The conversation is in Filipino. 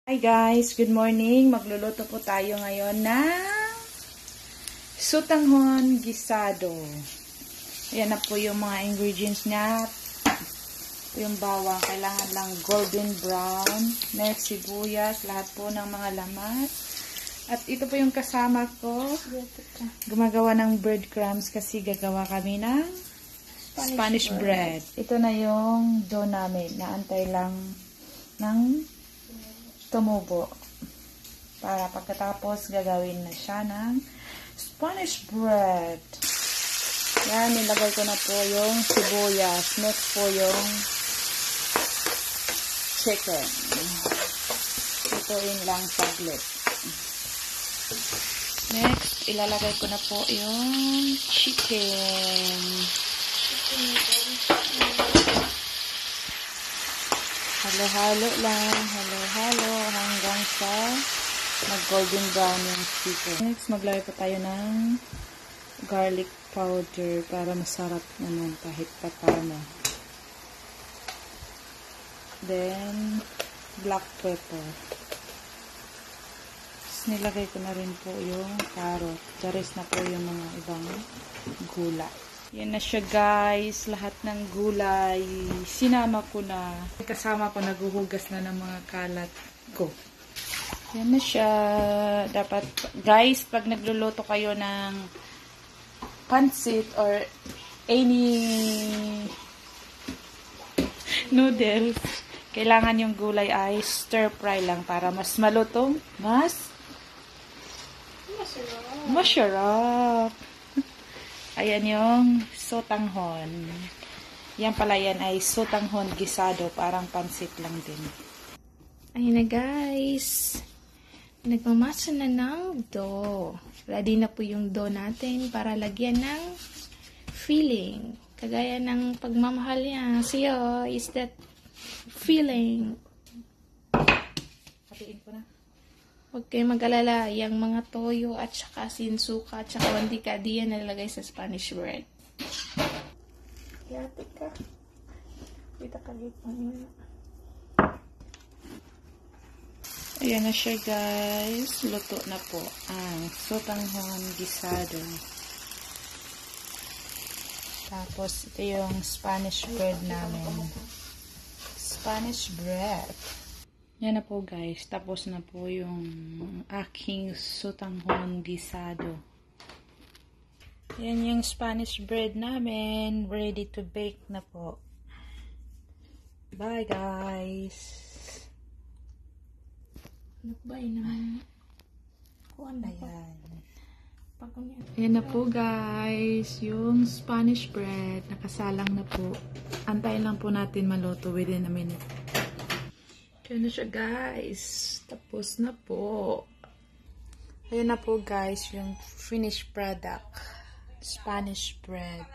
Hi guys, good morning. Magluluto po tayo ngayon ng sotanghon gisado. Ayan na po yung mga ingredients niya. Yung bawang, kailangan lang golden brown. Next, sibuyas, lahat po ng mga laman. At ito po yung kasama ko. Gumagawa ng breadcrumbs kasi gagawa kami ng Spanish bread. Ito na yung dough namin. Naantay lang ng tumubo. Para pagkatapos gagawin na siya ng Spanish bread. Yan, nilagay ko na po yung sibuyas. Next po yung chicken. Ituin lang saglit. Next, ilalagay ko na po yung chicken. Halo-halo lang, halo-halo hanggang sa mag-golden brown yung chicken. Next, maglagay pa tayo ng garlic powder para masarap naman kahit patano. Then, black pepper. Tapos, nilagay ko na rin po yung carrot. The rest na po yung mga ibang gulay. Yan na siya guys, lahat ng gulay sinama ko na, kasama ko naghuhugas na ng mga kalat ko. Yan na siya. Dapat guys, pag nagluluto kayo ng pancit or any noodles, kailangan yung gulay ay stir fry lang para mas malutong, mas masarap. Ayan yung sotanghon. Yan pala yan ay sotanghon gisado. Parang pansit lang din. Ayan na guys. Nagmamasa na ng dough. Ready na po yung dough natin para lagyan ng filling. Kagaya ng pagmamahal niya. Siyo is that filling. Hatiin ko na. Huwag kayo mag-alala, yung mga toyo at saka sinsuka at saka mantika, di yan nalalagay sa Spanish bread. Yate ka. Kita ka dito. Ayan na siya guys. Luto na po ang sotanghon gisado. Tapos ito yung Spanish bread namin. Spanish bread. Yan na po guys, tapos na po yung aking sotanghon gisado. Yan yung Spanish bread namin, ready to bake na po. Bye guys! Bye na. Ayan. Ayan na po guys, yung Spanish bread, nakasalang na po. Antayin lang po natin maluto within a minute. Ayan na siya guys. Tapos na po. Ayan na po guys yung finished product. Spanish bread.